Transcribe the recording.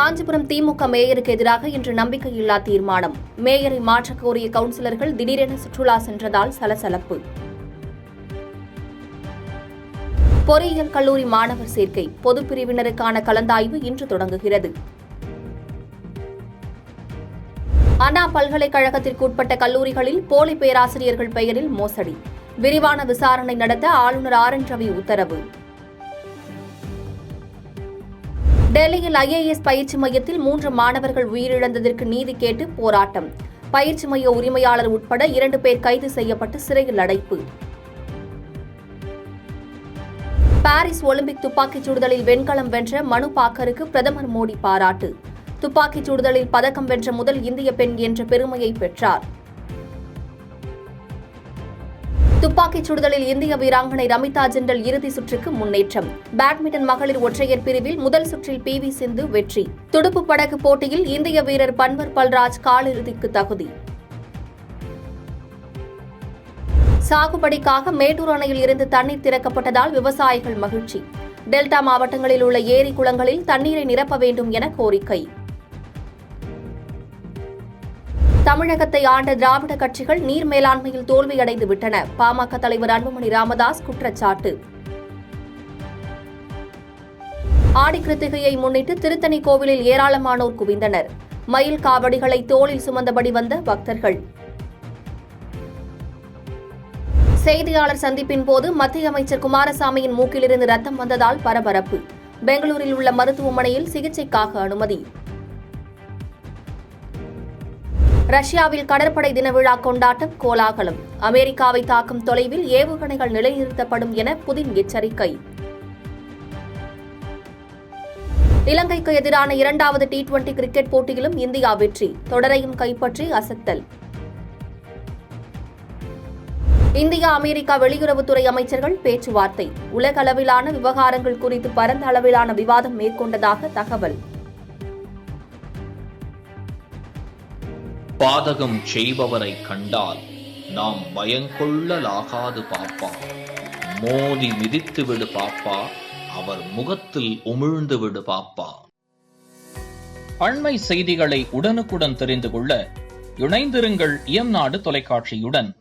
காஞ்சிபுரம் திமுக மேயருக்கு எதிராக இன்று நம்பிக்கையில்லா தீர்மானம். மேயரை மாற்றக் கோரிய கவுன்சிலர்கள் திடீரென சுற்றுலா சென்றதால் சலசலப்பு. பொறியியல் கல்லூரி மாணவர் சேர்க்கை பொதுப்பிரிவினருக்கான கலந்தாய்வு இன்று தொடங்குகிறது. அண்ணா பல்கலைக்கழகத்திற்கு உட்பட்ட கல்லூரிகளில் போலி பேராசிரியர்கள் பெயரில் மோசடி. விரிவான விசாரணை நடத்த ஆளுநர் RN ரவி உத்தரவு. டெல்லியில் IAS பயிற்சி மையத்தில் 3 மாணவர்கள் உயிரிழந்ததற்கு நீதி கேட்டு போராட்டம். பயிற்சி மைய உரிமையாளர் உட்பட 2 பேர் கைது செய்யப்பட்டு சிறையில் அடைப்பு. பாரிஸ் ஒலிம்பிக் துப்பாக்கிச் சுடுதலில் வெண்கலம் வென்ற மனு பாக்கருக்கு பிரதமர் மோடி பாராட்டு. துப்பாக்கிச் சுடுதலில் பதக்கம் வென்ற முதல் இந்திய பெண் என்ற பெருமையை பெற்றார். துப்பாக்கிச் சுடுதலில் இந்திய வீராங்கனை ரமிதா ஜிண்டல் இறுதி சுற்றுக்கு முன்னேற்றம். பேட்மிண்டன் மகளிர் ஒற்றையர் பிரிவில் முதல் சுற்றில் PV சிந்து வெற்றி. துடுப்பு படகு போட்டியில் இந்திய வீரர் பன்வர் பல்ராஜ் காலிறுதிக்கு தகுதி. சாகுபடிக்காக மேட்டூர் அணையில் இருந்து தண்ணீர் திறக்கப்பட்டதால் விவசாயிகள் மகிழ்ச்சி. டெல்டா மாவட்டங்களில் உள்ள ஏரி குளங்களில் தண்ணீரை நிரப்ப வேண்டும் என கோரிக்கை. தமிழகத்தை ஆண்ட திராவிட கட்சிகள் நீர் மேலாண்மையில் தோல்வியடைந்து விட்டன. பாமக தலைவர் அன்புமணி ராமதாஸ் குற்றச்சாட்டு. ஆடி கிருத்திகையை முன்னிட்டு திருத்தணி கோவிலில் ஏராளமானோர் குவிந்தனர். மயில் காவடிகளை தோளில் சுமந்தபடி வந்த பக்தர்கள். செய்தியாளர் சந்திப்பின் போது மத்திய அமைச்சர் குமாரசாமியின் மூக்கிலிருந்து ரத்தம் வந்ததால் பரபரப்பு. பெங்களூரில் உள்ள மருத்துவமனையில் சிகிச்சைக்காக அனுமதி. ரஷ்யாவில் கடற்படை தின விழா கொண்டாட்டம் கோலாகலம். அமெரிக்காவை தாக்கும் தொலைவில் ஏவுகணைகள் நிலைநிறுத்தப்படும் என புதின் எச்சரிக்கை. இலங்கைக்கு எதிரான 2வது T20 கிரிக்கெட் போட்டியிலும் இந்தியா வெற்றி. தொடரையும் கைப்பற்றி அசத்தல். இந்தியா அமெரிக்கா வெளியுறவுத்துறை அமைச்சர்கள் பேச்சுவார்த்தை. உலக அளவிலான விவகாரங்கள் குறித்து பரந்த அளவிலான விவாதம் மேற்கொண்டதாக தகவல். பாதகம் செய்பவரை கண்டால் நாம் பயங்கொள்ளலாகாது பாப்பா. மோதி மிதித்து விடு பாப்பா, அவர் முகத்தில் உமிழ்ந்து விடு பாப்பா. அண்மை செய்திகளை உடனுக்குடன் தெரிந்து கொள்ள இணைந்திருங்கள் இயம்நாடு தொலைக்காட்சியுடன்.